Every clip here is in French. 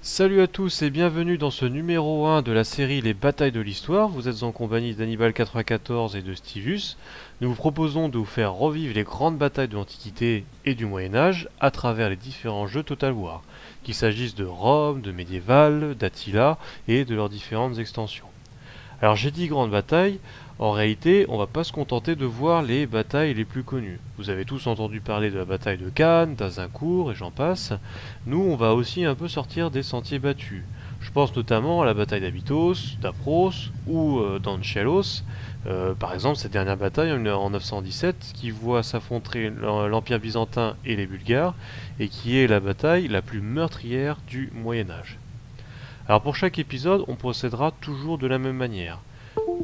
Salut à tous et bienvenue dans ce numéro 1 de la série Les Batailles de l'Histoire. Vous êtes en compagnie d'Hannibal94 et de Stivus. Nous vous proposons de vous faire revivre les grandes batailles de l'Antiquité et du Moyen-Âge à travers les différents jeux Total War, qu'il s'agisse de Rome, de Médiéval, d'Attila et de leurs différentes extensions. Alors j'ai dit grande bataille, en réalité on va pas se contenter de voir les batailles les plus connues. Vous avez tous entendu parler de la bataille de Cannes, d'Azincourt et j'en passe. Nous on va aussi un peu sortir des sentiers battus. Je pense notamment à la bataille d'Abytos, d'Apros ou d'Anchialos. Par exemple cette dernière bataille en 917 qui voit s'affronter l'Empire byzantin et les Bulgares et qui est la bataille la plus meurtrière du Moyen Âge. Alors pour chaque épisode, on procédera toujours de la même manière.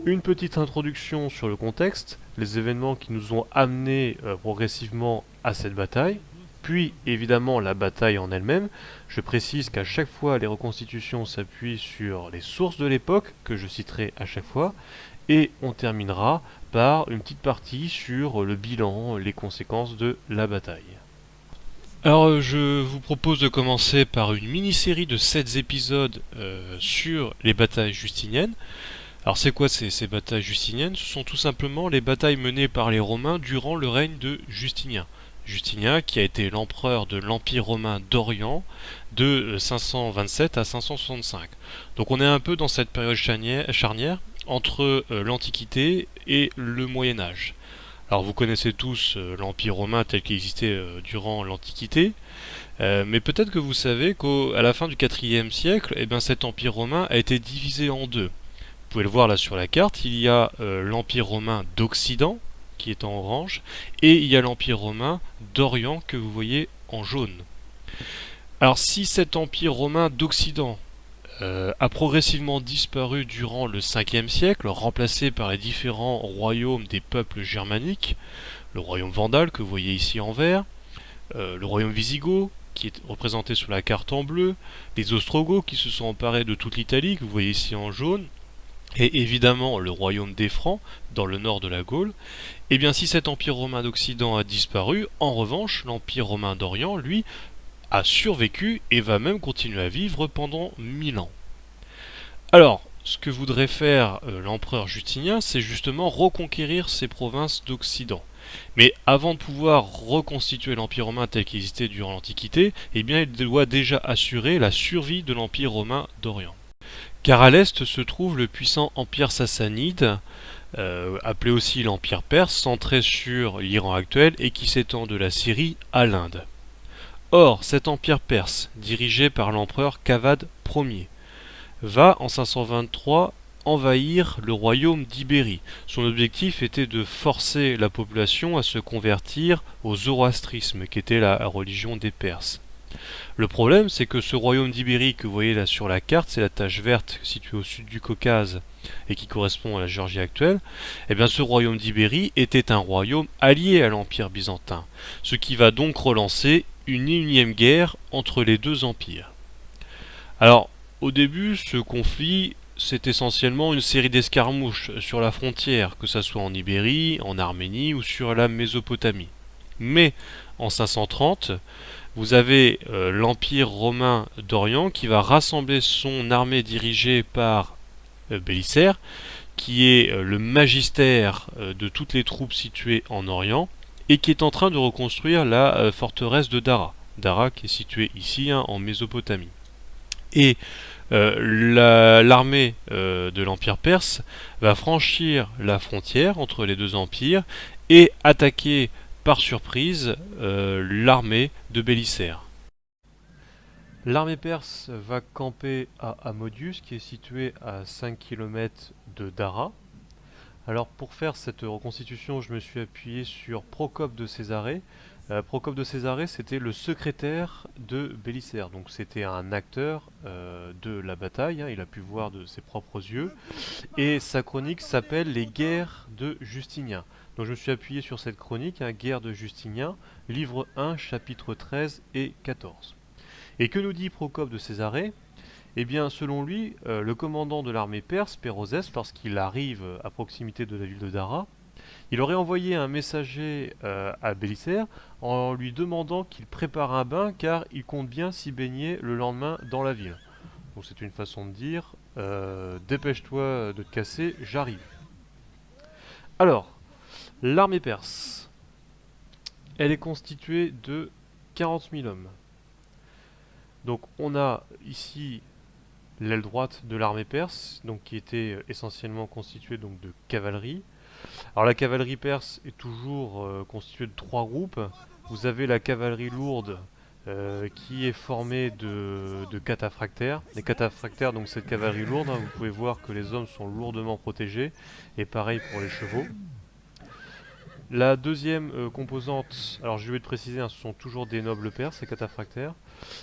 Une petite introduction sur le contexte, les événements qui nous ont amenés progressivement à cette bataille, puis évidemment la bataille en elle-même. Je précise qu'à chaque fois les reconstitutions s'appuient sur les sources de l'époque, que je citerai à chaque fois, et on terminera par une petite partie sur le bilan, les conséquences de la bataille. Alors je vous propose de commencer par une mini-série de 7 épisodes sur les batailles justiniennes. Alors c'est quoi ces batailles justiniennes? Ce sont tout simplement les batailles menées par les Romains durant le règne de Justinien. Justinien qui a été l'empereur de l'Empire romain d'Orient de 527 à 565. Donc on est un peu dans cette période charnière entre l'Antiquité et le Moyen Âge. Alors vous connaissez tous l'Empire romain tel qu'il existait durant l'Antiquité, mais peut-être que vous savez qu'à la fin du IVe siècle, cet empire romain a été divisé en deux. Vous pouvez le voir là sur la carte, il y a l'Empire romain d'Occident, qui est en orange, et il y a l'Empire romain d'Orient que vous voyez en jaune. Alors si cet Empire romain d'Occident a progressivement disparu durant le 5e siècle, remplacé par les différents royaumes des peuples germaniques, le royaume vandal que vous voyez ici en vert, le royaume wisigoth qui est représenté sur la carte en bleu, les Ostrogoths qui se sont emparés de toute l'Italie que vous voyez ici en jaune, et évidemment le royaume des Francs dans le nord de la Gaule. Et bien si cet empire romain d'Occident a disparu, en revanche l'empire romain d'Orient, lui, a survécu et va même continuer à vivre pendant 1000 ans. Alors, ce que voudrait faire l'empereur Justinien, c'est justement reconquérir ces provinces d'Occident. Mais avant de pouvoir reconstituer l'Empire romain tel qu'il existait durant l'Antiquité, eh bien il doit déjà assurer la survie de l'Empire romain d'Orient. Car à l'est se trouve le puissant Empire sassanide, appelé aussi l'Empire perse, centré sur l'Iran actuel et qui s'étend de la Syrie à l'Inde. Or, cet empire perse, dirigé par l'empereur Cavade Ier, va en 523 envahir le royaume d'Ibérie. Son objectif était de forcer la population à se convertir au zoroastrisme, qui était la religion des Perses. Le problème, c'est que ce royaume d'Ibérie que vous voyez là sur la carte, c'est la tache verte située au sud du Caucase et qui correspond à la Géorgie actuelle, eh bien ce royaume d'Ibérie était un royaume allié à l'Empire byzantin, ce qui va donc relancer une énième guerre entre les deux empires. Alors, au début, ce conflit, c'est essentiellement une série d'escarmouches sur la frontière, que ce soit en Ibérie, en Arménie ou sur la Mésopotamie. Mais en 530, vous avez l'Empire romain d'Orient qui va rassembler son armée dirigée par Bélisaire, qui est le magistère de toutes les troupes situées en Orient, et qui est en train de reconstruire la forteresse de Dara. Dara qui est située ici en Mésopotamie. Et l'armée de l'Empire perse va franchir la frontière entre les deux empires et attaquer par surprise l'armée de Bélisaire. L'armée perse va camper à Amodius, qui est situé à 5 km de Dara. Alors pour faire cette reconstitution, je me suis appuyé sur Procope de Césarée. Procope de Césarée, c'était le secrétaire de Bélisaire, donc c'était un acteur de la bataille, hein, il a pu voir de ses propres yeux, et sa chronique s'appelle Les guerres de Justinien. Donc je me suis appuyé sur cette chronique, hein, Guerre de Justinien, livre 1, chapitre 13 et 14. Et que nous dit Procope de Césarée? Eh bien, selon lui, le commandant de l'armée perse, Pérozès, parce qu'il arrive à proximité de la ville de Dara, il aurait envoyé un messager à Bélisaire en lui demandant qu'il prépare un bain car il compte bien s'y baigner le lendemain dans la ville. donc c'est une façon de dire dépêche-toi de te casser, j'arrive. Alors, l'armée perse, elle est constituée de 40 000 hommes. Donc on a ici l'aile droite de l'armée perse, donc qui était essentiellement constituée donc de cavalerie. Alors la cavalerie perse est toujours constituée de trois groupes. Vous avez la cavalerie lourde qui est formée de cataphractaires. Les cataphractaires, donc cette cavalerie lourde, hein, vous pouvez voir que les hommes sont lourdement protégés, et pareil pour les chevaux. La deuxième composante, alors je vais te préciser, hein, ce sont toujours des nobles perses, ces cataphractaires.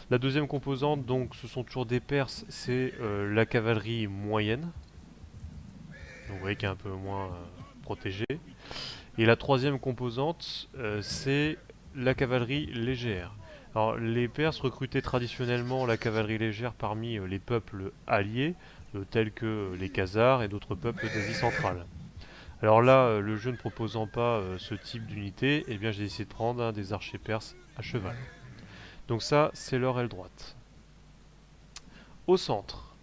La deuxième composante, donc ce sont toujours des perses, c'est la cavalerie moyenne. Donc vous voyez qu'elle est un peu moins protégée. Et la troisième composante, c'est la cavalerie légère. Alors, les Perses recrutaient traditionnellement la cavalerie légère parmi les peuples alliés, tels que les Khazars et d'autres peuples d'Asie centrale. Alors là, le jeu ne proposant pas ce type d'unité, eh bien j'ai décidé de prendre des archers perses à cheval. Donc ça, c'est leur aile droite. Au centre.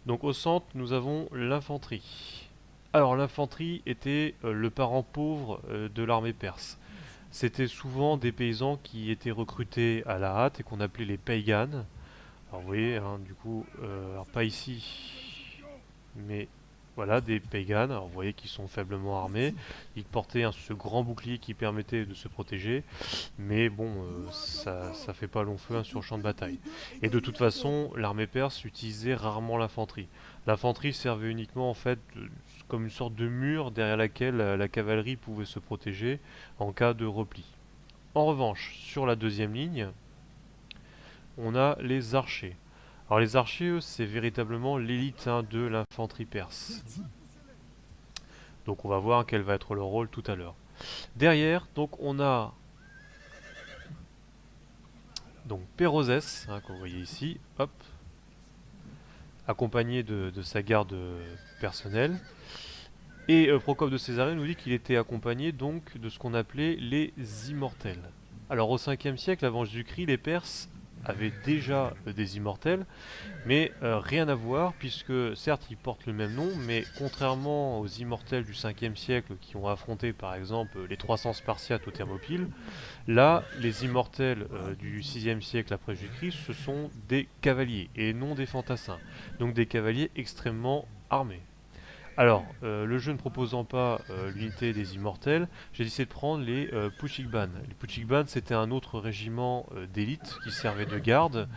Donc au centre, nous avons l'infanterie. Alors l'infanterie était le parent pauvre de l'armée perse. C'était souvent des paysans qui étaient recrutés à la hâte et qu'on appelait les paygans. Alors vous voyez, hein, du coup, alors pas ici, mais voilà, des paygans. Alors vous voyez qu'ils sont faiblement armés. Ils portaient ce grand bouclier qui permettait de se protéger. Mais bon, ça fait pas long feu hein, sur le champ de bataille. Et de toute façon, l'armée perse utilisait rarement l'infanterie. L'infanterie servait uniquement en fait comme une sorte de mur derrière laquelle la cavalerie pouvait se protéger en cas de repli. En revanche, sur la deuxième ligne, on a les archers. Alors les archers, eux, c'est véritablement l'élite hein, de l'infanterie perse. Donc on va voir quel va être leur rôle tout à l'heure. Derrière, donc on a donc Pérozès, hein, que vous voyez ici, hop, accompagné de sa garde personnelle. Et Procope de Césarée nous dit qu'il était accompagné donc de ce qu'on appelait les immortels. Alors au 5e siècle avant Jésus-Christ, les Perses avaient déjà des immortels, mais rien à voir puisque certes ils portent le même nom, mais contrairement aux immortels du 5e siècle qui ont affronté par exemple les 300 Spartiates aux Thermopyles, là les immortels du 6e siècle après Jésus-Christ ce sont des cavaliers et non des fantassins, donc des cavaliers extrêmement armés. Alors, le jeu ne proposant pas l'unité des immortels, j'ai décidé de prendre les Puchigban. Les Puchigban, c'était un autre régiment d'élite qui servait de garde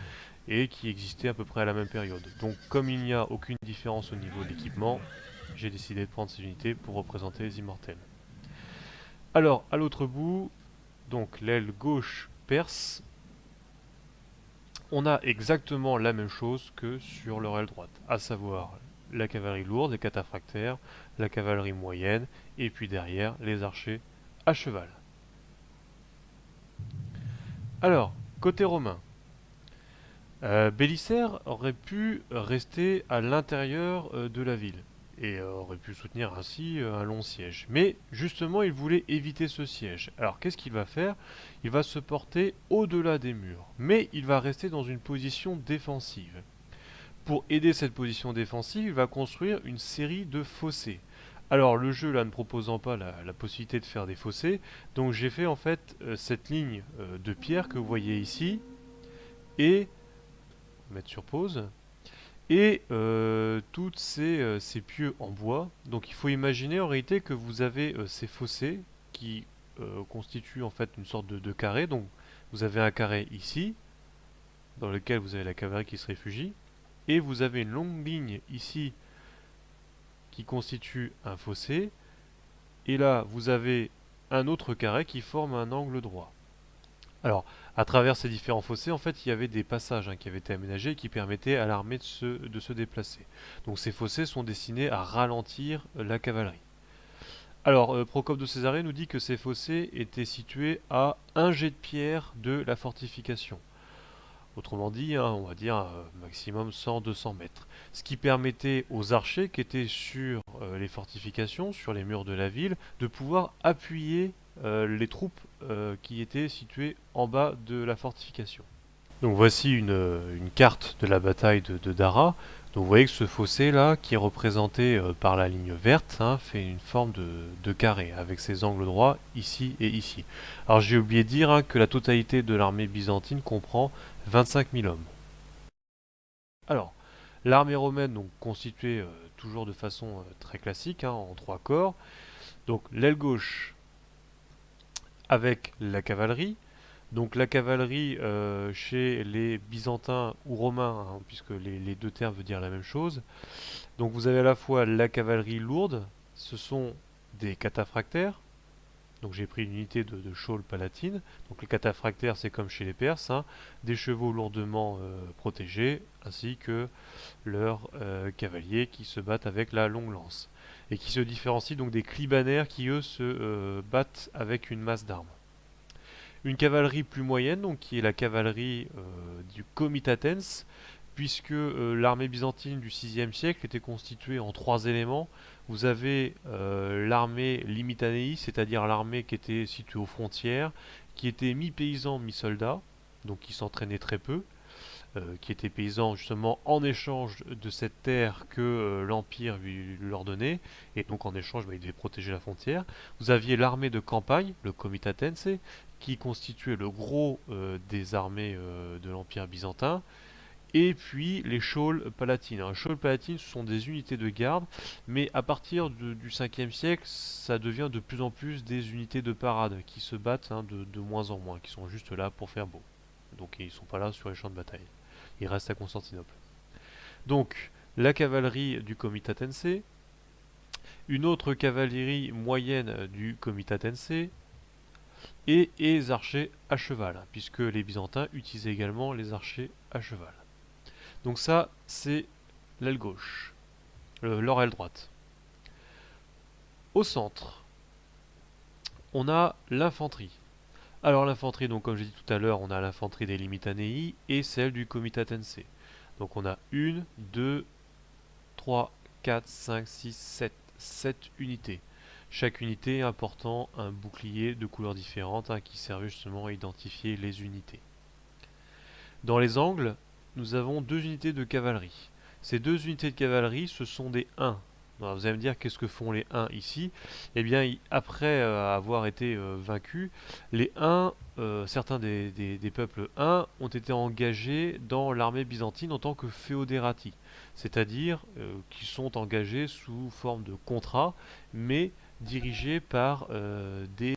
et qui existait à peu près à la même période. Donc, comme il n'y a aucune différence au niveau de l'équipement, j'ai décidé de prendre ces unités pour représenter les immortels. Alors, à l'autre bout, donc l'aile gauche perse, on a exactement la même chose que sur leur aile droite, à savoir la cavalerie lourde, les cataphractaires, la cavalerie moyenne, et puis derrière les archers à cheval. Alors, côté romain, Bélisaire aurait pu rester à l'intérieur de la ville et aurait pu soutenir ainsi un long siège. Mais justement, il voulait éviter ce siège. Alors, qu'est-ce qu'il va faire? Il va se porter au-delà des murs, mais il va rester dans une position défensive. Pour aider cette position défensive, il va construire une série de fossés. Alors le jeu là ne proposant pas la possibilité de faire des fossés, donc j'ai fait en fait cette ligne de pierre que vous voyez ici, et on va mettre sur pause, et toutes ces pieux en bois. Donc il faut imaginer en réalité que vous avez ces fossés qui constituent en fait une sorte de carré. Donc vous avez un carré ici, dans lequel vous avez la cavalerie qui se réfugie, et vous avez une longue ligne ici qui constitue un fossé, et là vous avez un autre carré qui forme un angle droit. Alors, à travers ces différents fossés, en fait, il y avait des passages qui avaient été aménagés qui permettaient à l'armée de se déplacer. Donc ces fossés sont destinés à ralentir la cavalerie. Alors, Procope de Césarée nous dit que ces fossés étaient situés à un jet de pierre de la fortification. Autrement dit, on va dire maximum 100-200 mètres. Ce qui permettait aux archers qui étaient sur les fortifications, sur les murs de la ville, de pouvoir appuyer les troupes qui étaient situées en bas de la fortification. Donc voici une carte de la bataille de Dara. Donc vous voyez que ce fossé là, qui est représenté par la ligne verte, hein, fait une forme de carré, avec ses angles droits ici et ici. Alors j'ai oublié de dire hein, que la totalité de l'armée byzantine comprend 25 000 hommes. Alors, l'armée romaine, donc constituée toujours de façon très classique, hein, en trois corps. Donc l'aile gauche avec la cavalerie. Donc la cavalerie chez les byzantins ou romains, hein, puisque les deux termes veulent dire la même chose. Donc vous avez à la fois la cavalerie lourde, ce sont des cataphractaires. Donc j'ai pris une unité de chaules palatines. Donc les cataphractaires, c'est comme chez les Perses, hein, des chevaux lourdement protégés, ainsi que leurs cavaliers qui se battent avec la longue lance. Et qui se différencient donc des clibanaires qui eux se battent avec une masse d'armes. Une cavalerie plus moyenne, donc qui est la cavalerie du Comitatens, puisque l'armée byzantine du VIe siècle était constituée en trois éléments. Vous avez l'armée limitanei, c'est-à-dire l'armée qui était située aux frontières, qui était mi-paysan, mi-soldat, donc qui s'entraînait très peu, qui était paysan justement en échange de cette terre que l'Empire leur donnait, et donc en échange il devait protéger la frontière. Vous aviez l'armée de campagne, le Comitatense, qui constituait le gros des armées de l'Empire byzantin, et puis les chaules palatines. Les chaules palatines, ce sont des unités de garde, mais à partir du 5e siècle, ça devient de plus en plus des unités de parade qui se battent hein, de moins en moins, qui sont juste là pour faire beau. Donc ils ne sont pas là sur les champs de bataille. Ils restent à Constantinople. Donc la cavalerie du Comitatense, une autre cavalerie moyenne du Comitatense, et les archers à cheval, puisque les Byzantins utilisaient également les archers à cheval. Donc ça, c'est l'aile gauche, leur aile droite. Au centre, on a l'infanterie. Alors l'infanterie, donc comme j'ai dit tout à l'heure, on a l'infanterie des Limitanei et celle du Comitatense. Donc on a 1, 2, 3, 4, 5, 6, 7. 7 unités. Chaque unité apportant un bouclier de couleurs différentes hein, qui servait justement à identifier les unités. Dans les angles, nous avons deux unités de cavalerie. Ces deux unités de cavalerie, ce sont des 1. Alors vous allez me dire qu'est-ce que font les 1 ici. Eh bien, après avoir été vaincus, les 1, certains des peuples 1 ont été engagés dans l'armée byzantine en tant que féodérati, c'est-à-dire qui sont engagés sous forme de contrat, mais dirigés par des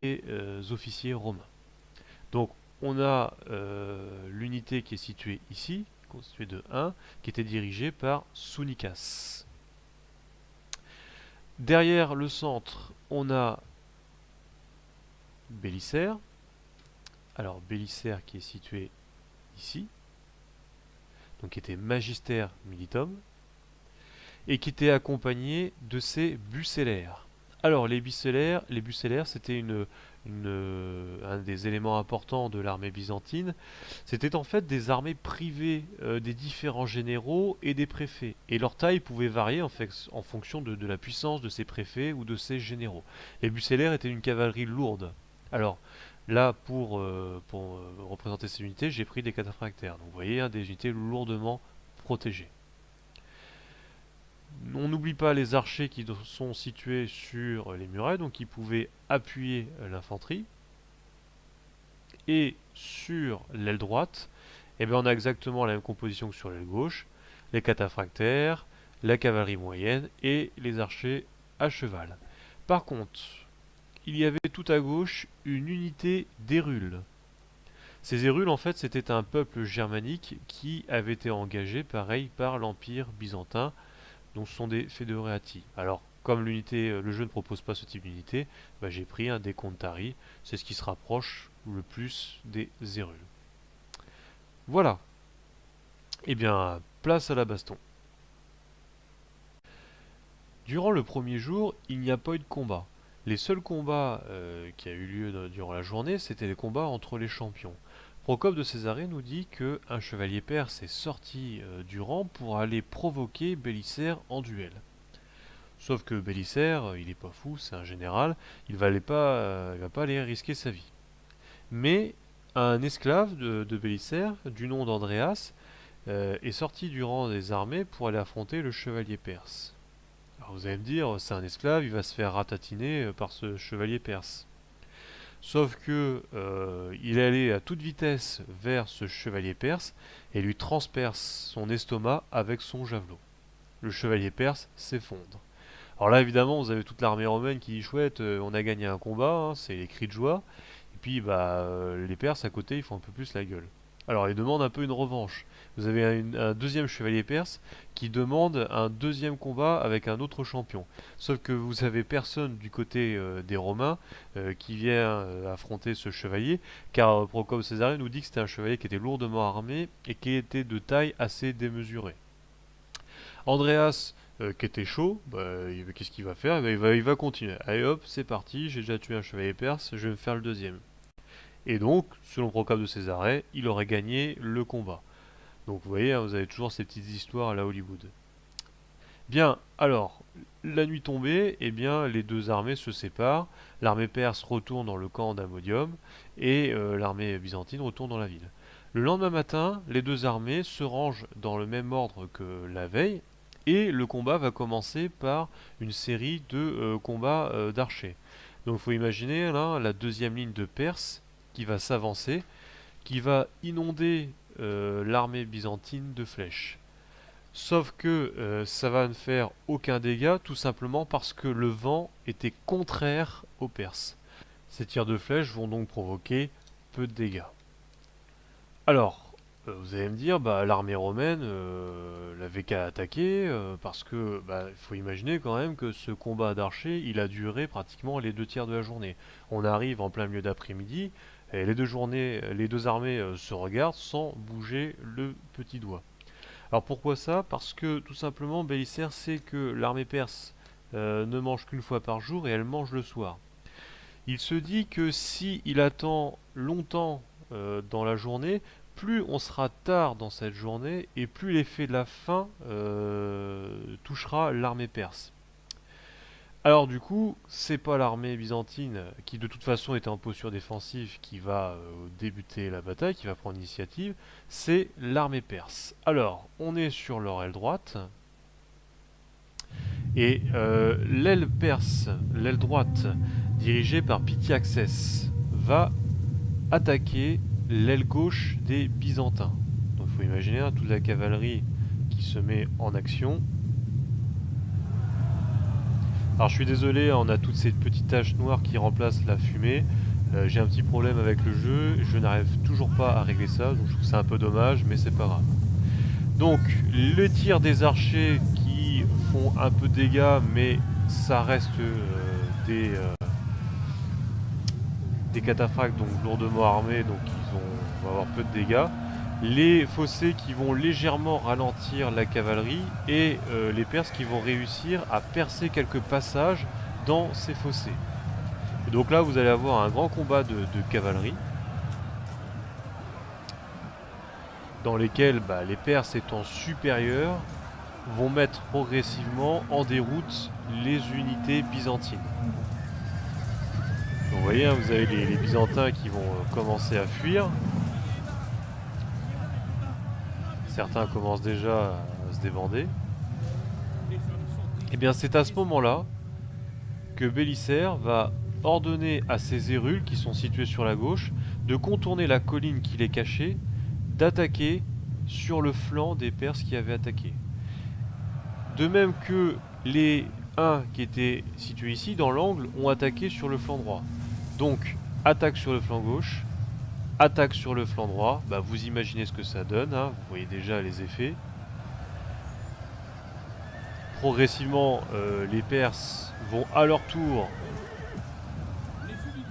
officiers romains. Donc on a l'unité qui est située ici, constituée de 1, qui était dirigée par Sounikas. Derrière le centre, on a Bélisaire. Alors Bélisaire qui est situé ici, donc qui était Magister Militum, et qui était accompagné de ses bucellaires. Alors les bucellaires c'était un des éléments importants de l'armée byzantine. C'était en fait des armées privées des différents généraux et des préfets. Et leur taille pouvait varier en, fait, en fonction de la puissance de ces préfets ou de ces généraux. Les bucellaires étaient une cavalerie lourde. Alors là, pour représenter ces unités, j'ai pris des cataphractaires. Donc vous voyez, hein, des unités lourdement protégées. On n'oublie pas les archers qui sont situés sur les murailles, donc qui pouvaient appuyer l'infanterie. Et sur l'aile droite, eh bien, on a exactement la même composition que sur l'aile gauche. Les cataphractaires, la cavalerie moyenne et les archers à cheval. Par contre, il y avait tout à gauche une unité d'Hérules. Ces Hérules, en fait, c'était un peuple germanique qui avait été engagé, pareil, par l'Empire byzantin, dont ce sont des Federati. Alors, comme le jeu ne propose pas ce type d'unité, bah, j'ai pris un des Contari, c'est ce qui se rapproche le plus des Hérules. Voilà. Eh bien, place à la baston. Durant le premier jour, il n'y a pas eu de combat. Les seuls combats qui a eu lieu durant la journée, c'était les combats entre les champions. Procope de Césarée nous dit qu'un chevalier perse est sorti du rang pour aller provoquer Bélisaire en duel. Sauf que Bélisaire, il est pas fou, c'est un général, il va pas aller risquer sa vie. Mais un esclave de Bélisaire, du nom d'Andréas, est sorti du rang des armées pour aller affronter le chevalier perse. Alors vous allez me dire, c'est un esclave, il va se faire ratatiner par ce chevalier perse. Sauf que il est allé à toute vitesse vers ce chevalier perse et lui transperce son estomac avec son javelot. Le chevalier perse s'effondre. Alors là, évidemment, vous avez toute l'armée romaine qui dit chouette, on a gagné un combat, hein, c'est les cris de joie. Et puis, les Perses à côté, ils font un peu plus la gueule. Alors, ils demandent un peu une revanche. Vous avez un deuxième chevalier perse qui demande un deuxième combat avec un autre champion. Sauf que vous avez personne du côté des Romains qui vient affronter ce chevalier, car Procope Césarée nous dit que c'était un chevalier qui était lourdement armé et qui était de taille assez démesurée. Andreas, qui était chaud, qu'est-ce qu'il va faire? Il va continuer. Allez hop, c'est parti, j'ai déjà tué un chevalier perse, je vais me faire le deuxième. Et donc, selon Procope de Césarée, il aurait gagné le combat. Donc vous voyez, hein, vous avez toujours ces petites histoires à la Hollywood. Bien, alors, la nuit tombée, eh bien, les deux armées se séparent. L'armée perse retourne dans le camp d'Amodium et l'armée byzantine retourne dans la ville. Le lendemain matin, les deux armées se rangent dans le même ordre que la veille, et le combat va commencer par une série de combats d'archers. Donc il faut imaginer là la deuxième ligne de Perse qui va s'avancer, qui va inonder l'armée byzantine de flèches. Sauf que ça va ne faire aucun dégât, tout simplement parce que le vent était contraire aux Perses. Ces tirs de flèches vont donc provoquer peu de dégâts. Alors, vous allez me dire, l'armée romaine l'avait qu'à attaquer, parce que il faut imaginer quand même que ce combat d'archers, il a duré pratiquement les 2 tiers de la journée. On arrive en plein milieu d'après-midi, et les deux armées se regardent sans bouger le petit doigt. Alors pourquoi ça? Parce que tout simplement Bélisaire sait que l'armée perse ne mange qu'une fois par jour et elle mange le soir. Il se dit que si il attend longtemps dans la journée, plus on sera tard dans cette journée et plus l'effet de la faim touchera l'armée perse. Alors du coup, c'est pas l'armée byzantine qui de toute façon était en posture défensive qui va débuter la bataille, qui va prendre l'initiative, c'est l'armée perse. Alors, on est sur leur aile droite, et l'aile perse, l'aile droite, dirigée par Pityaxès, va attaquer l'aile gauche des Byzantins. Donc il faut imaginer toute la cavalerie qui se met en action. Alors je suis désolé, on a toutes ces petites taches noires qui remplacent la fumée. J'ai un petit problème avec le jeu, je n'arrive toujours pas à régler ça, donc je trouve que c'est un peu dommage, mais c'est pas grave. Donc le tir des archers qui font un peu de dégâts, mais ça reste des cataphractes, donc lourdement armés, donc vont avoir peu de dégâts. Les fossés qui vont légèrement ralentir la cavalerie et les Perses qui vont réussir à percer quelques passages dans ces fossés. Et donc là vous allez avoir un grand combat de cavalerie dans lesquels les Perses étant supérieurs vont mettre progressivement en déroute les unités byzantines. Donc, vous voyez, hein, vous avez les Byzantins qui vont commencer à fuir. Certains commencent déjà à se débander. Et bien c'est à ce moment-là que Bélisaire va ordonner à ses hérules qui sont situés sur la gauche de contourner la colline qui les cachait, d'attaquer sur le flanc des Perses qui avaient attaqué. De même que les 1 qui étaient situés ici dans l'angle ont attaqué sur le flanc droit. Donc attaque sur le flanc gauche, attaque sur le flanc droit, vous imaginez ce que ça donne, hein, vous voyez déjà les effets. Progressivement, les Perses vont à leur tour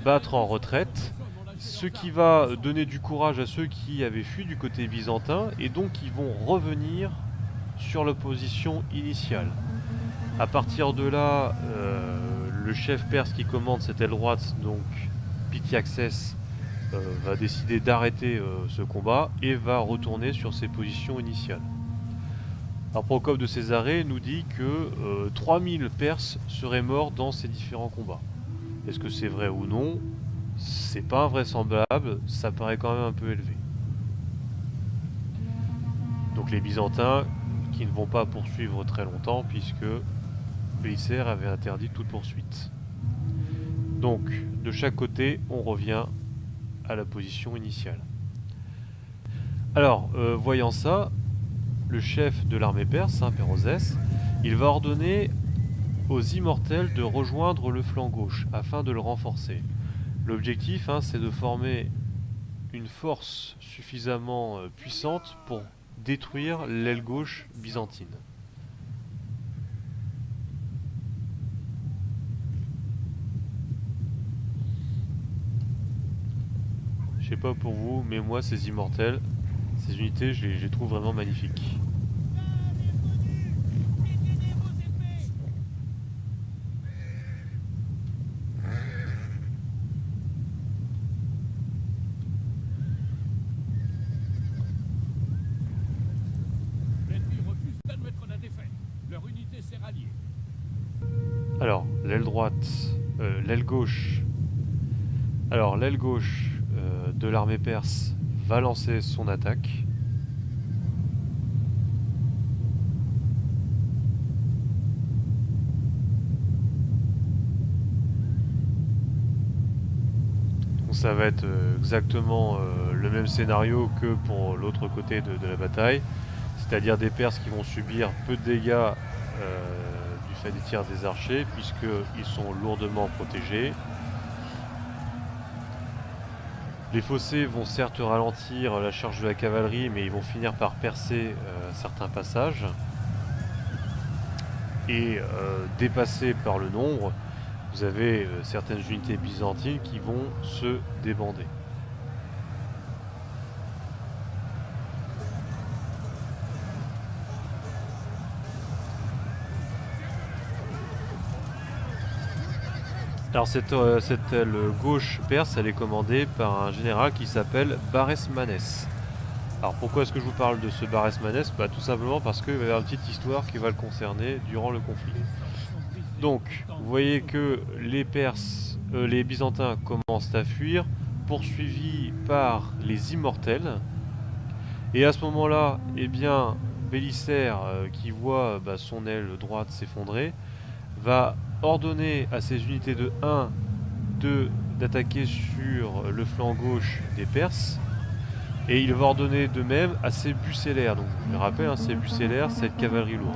battre en retraite, ce qui va donner du courage à ceux qui avaient fui du côté byzantin, et donc ils vont revenir sur la position initiale. A partir de là, le chef perse qui commande cette aile droite, donc Pityaxès, va décider d'arrêter ce combat et va retourner sur ses positions initiales. Alors Procope de Césarée nous dit que 3000 Perses seraient morts dans ces différents combats. Est-ce que c'est vrai ou non? c'est pas invraisemblable, ça paraît quand même un peu élevé. Donc les Byzantins qui ne vont pas poursuivre très longtemps puisque Bélisaire avait interdit toute poursuite. Donc de chaque côté on revient à la position initiale. Alors voyant ça, le chef de l'armée perse, Pérozès, il va ordonner aux immortels de rejoindre le flanc gauche afin de le renforcer. L'objectif, c'est de former une force suffisamment puissante pour détruire l'aile gauche byzantine. Je sais pas pour vous, mais moi ces immortels, ces unités, je les trouve vraiment magnifiques. L'ennemi refuse d'admettre la défaite. Leur unité s'est ralliée. Alors, l'aile droite, l'aile gauche. Alors, l'aile gauche de l'armée perse va lancer son attaque. Donc ça va être exactement le même scénario que pour l'autre côté de la bataille. C'est-à-dire des Perses qui vont subir peu de dégâts du fait des tirs des archers, puisqu'ils sont lourdement protégés. Les fossés vont certes ralentir la charge de la cavalerie, mais ils vont finir par percer certains passages. Et dépassés par le nombre, vous avez certaines unités byzantines qui vont se débander. Alors cette aile gauche perse, elle est commandée par un général qui s'appelle Baresmanès. Alors pourquoi est-ce que je vous parle de ce Baresmanès? Tout simplement parce qu'il va y avoir une petite histoire qui va le concerner durant le conflit. Donc, vous voyez que les Perses, les Byzantins commencent à fuir, poursuivis par les Immortels. Et à ce moment-là, eh bien, Bélisaire, qui voit son aile droite s'effondrer, va ordonner à ses unités de 1, 2 d'attaquer sur le flanc gauche des Perses. Et il va ordonner de même à ses bucellaires. Donc, je me rappelle, ces bucellaires, cette cavalerie lourde.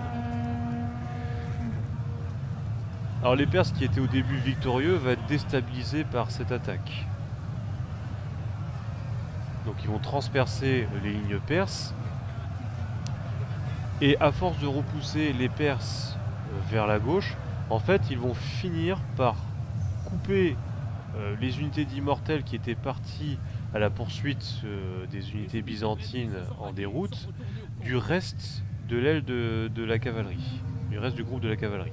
Alors les Perses qui étaient au début victorieux vont être déstabilisés par cette attaque. Donc ils vont transpercer les lignes perses. Et à force de repousser les Perses vers la gauche, en fait ils vont finir par couper les unités d'immortels qui étaient parties à la poursuite des unités byzantines en déroute du reste de l'aile de la cavalerie, du reste du groupe de la cavalerie.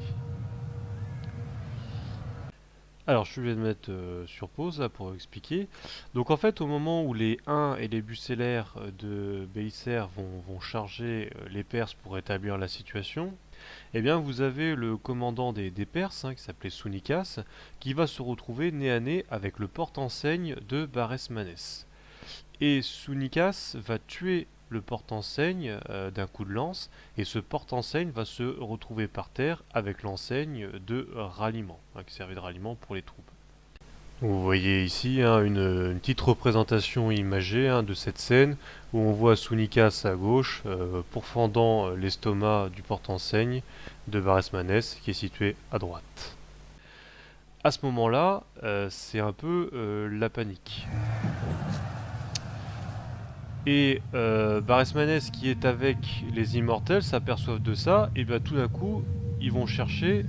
Alors je vais me mettre sur pause là, pour expliquer. Donc en fait au moment où les Huns et les bucellaires de Bélisaire vont charger les Perses pour établir la situation, eh bien vous avez le commandant des Perses, qui s'appelait Sounikas, qui va se retrouver nez à nez avec le porte-enseigne de Baresmanès. Et Sounikas va tuer le porte-enseigne d'un coup de lance, et ce porte-enseigne va se retrouver par terre avec l'enseigne de ralliement, qui servait de ralliement pour les troupes. Vous voyez ici une petite représentation imagée de cette scène où on voit Sounikas à gauche pourfendant l'estomac du porte-enseigne de Baresmanès qui est situé à droite. À ce moment-là, c'est un peu la panique. Et Baresmanès qui est avec les immortels s'aperçoivent de ça, et bien tout d'un coup, ils vont chercher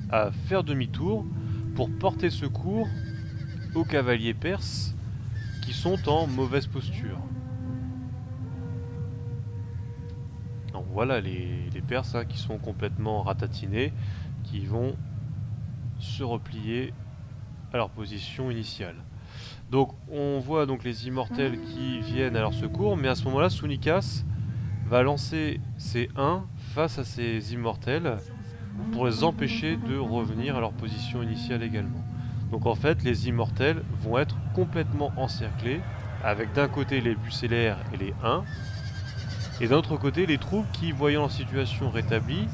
à faire demi-tour pour porter secours aux cavaliers perses qui sont en mauvaise posture. Donc voilà les Perses qui sont complètement ratatinés, qui vont se replier à leur position initiale. Donc on voit donc les immortels qui viennent à leur secours, mais à ce moment-là, Sounikas va lancer ses 1 face à ces immortels pour les empêcher de revenir à leur position initiale également. Donc en fait, les immortels vont être complètement encerclés, avec d'un côté les bucellaires et les Huns, et d'un autre côté les troupes qui, voyant la situation rétablie,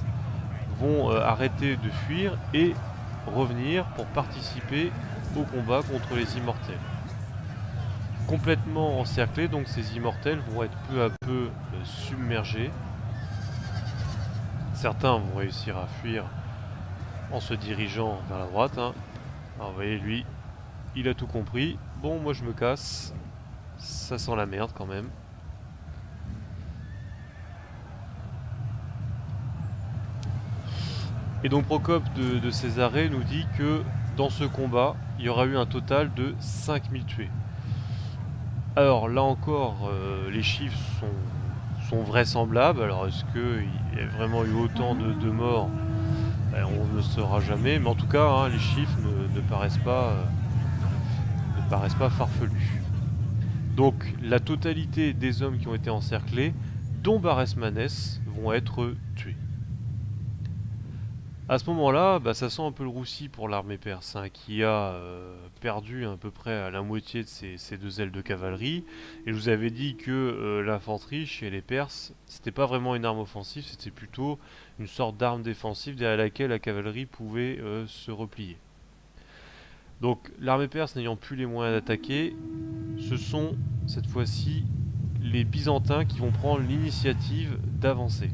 vont arrêter de fuir et revenir pour participer au combat contre les immortels. Complètement encerclés, donc ces immortels vont être peu à peu submergés. Certains vont réussir à fuir en se dirigeant vers la droite. Hein. Alors vous voyez, lui, il a tout compris. Bon, moi je me casse. Ça sent la merde quand même. Et donc Procope de Césarée nous dit que dans ce combat, il y aura eu un total de 5000 tués. Alors là encore, les chiffres sont vraisemblables. Alors est-ce qu'il y a vraiment eu autant de morts? On ne le saura jamais, mais en tout cas, hein, les chiffres ne paraissent pas farfelus. Donc la totalité des hommes qui ont été encerclés, dont Barès-Manès, vont être tués. À ce moment-là, ça sent un peu le roussi pour l'armée perse, hein, qui a perdu à peu près à la moitié de ses deux ailes de cavalerie. Et je vous avais dit que l'infanterie chez les Perses, c'était pas vraiment une arme offensive, c'était plutôt une sorte d'arme défensive derrière laquelle la cavalerie pouvait se replier. Donc l'armée perse n'ayant plus les moyens d'attaquer, ce sont cette fois-ci les Byzantins qui vont prendre l'initiative d'avancer.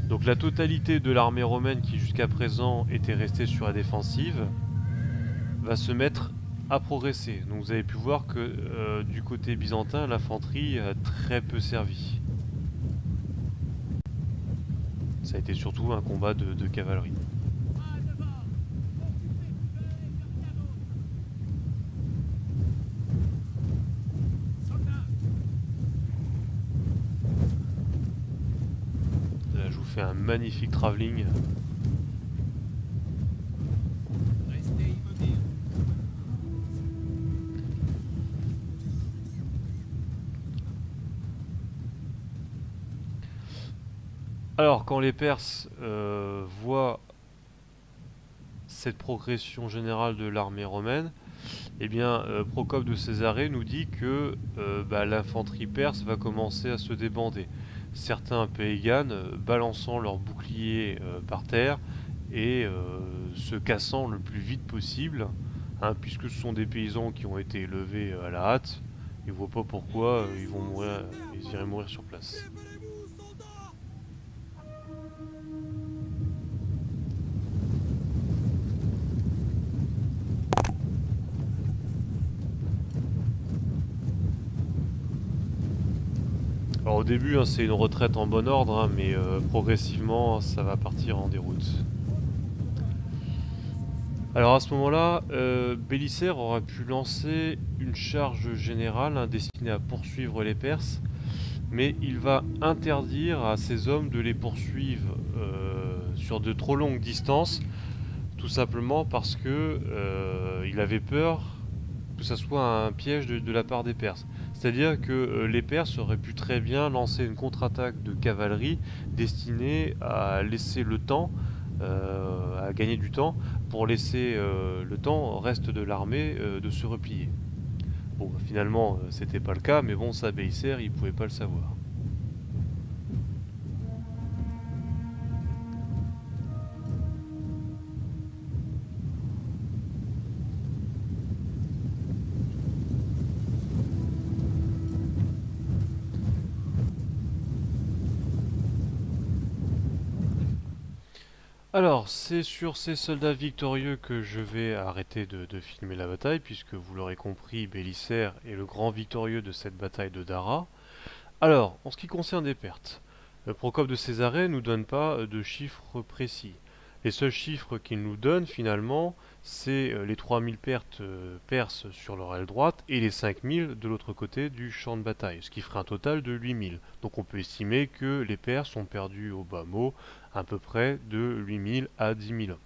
Donc la totalité de l'armée romaine qui jusqu'à présent était restée sur la défensive va se mettre à progresser. Donc vous avez pu voir que du côté byzantin, l'infanterie a très peu servi. Ça a été surtout un combat de cavalerie. Là, je vous fais un magnifique travelling. Alors, quand les Perses voient cette progression générale de l'armée romaine, eh bien, Procope de Césarée nous dit que l'infanterie perse va commencer à se débander. Certains paysannes balançant leurs boucliers par terre et se cassant le plus vite possible, hein, puisque ce sont des paysans qui ont été élevés à la hâte. Ils ne voient pas pourquoi ils vont mourir, ils iraient mourir sur place. Alors au début, hein, c'est une retraite en bon ordre, hein, mais progressivement, ça va partir en déroute. Alors à ce moment-là, Bélisaire aurait pu lancer une charge générale, hein, destinée à poursuivre les Perses, mais il va interdire à ses hommes de les poursuivre sur de trop longues distances, tout simplement parce que il avait peur que ça soit un piège de la part des Perses. C'est-à-dire que les Perses auraient pu très bien lancer une contre-attaque de cavalerie destinée à laisser le temps, à gagner du temps, pour laisser le temps au reste de l'armée de se replier. Bon, finalement, c'était pas le cas, mais bon, ça, Bélisaire, il pouvait pas le savoir. Alors, c'est sur ces soldats victorieux que je vais arrêter de filmer la bataille, puisque vous l'aurez compris, Bélisaire est le grand victorieux de cette bataille de Dara. Alors, en ce qui concerne les pertes, Procope de Césarée ne nous donne pas de chiffres précis. Les seuls chiffres qu'il nous donne finalement, c'est les 3000 pertes perses sur leur aile droite et les 5000 de l'autre côté du champ de bataille, ce qui ferait un total de 8000. Donc on peut estimer que les Perses ont perdu au bas mot à peu près de 8000 à 10 000 hommes.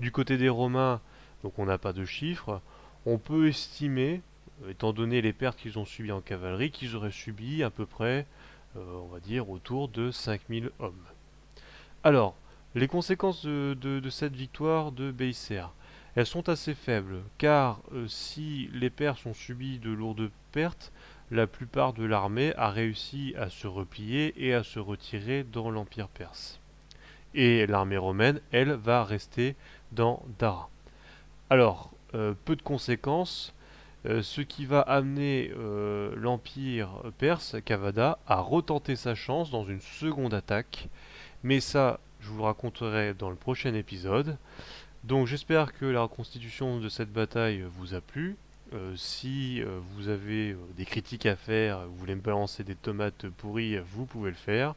Du côté des Romains, donc on n'a pas de chiffres, on peut estimer, étant donné les pertes qu'ils ont subies en cavalerie, qu'ils auraient subi à peu près, on va dire, autour de 5000 hommes. Alors, Les conséquences de cette victoire de Beiser, elles sont assez faibles, car si les Perses ont subi de lourdes pertes, la plupart de l'armée a réussi à se replier et à se retirer dans l'Empire perse. Et l'armée romaine, elle, va rester dans Dara. Alors, peu de conséquences, ce qui va amener l'Empire perse, Cavada, à retenter sa chance dans une seconde attaque. Mais ça, je vous le raconterai dans le prochain épisode. Donc j'espère que la reconstitution de cette bataille vous a plu. Si vous avez des critiques à faire, vous voulez me balancer des tomates pourries, vous pouvez le faire.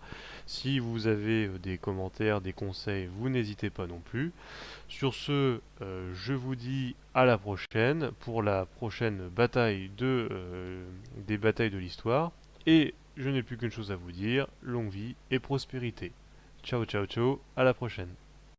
Si vous avez des commentaires, des conseils, vous n'hésitez pas non plus. Sur ce, je vous dis à la prochaine pour la prochaine bataille des batailles de l'histoire. Et je n'ai plus qu'une chose à vous dire, longue vie et prospérité. Ciao ciao ciao, à la prochaine.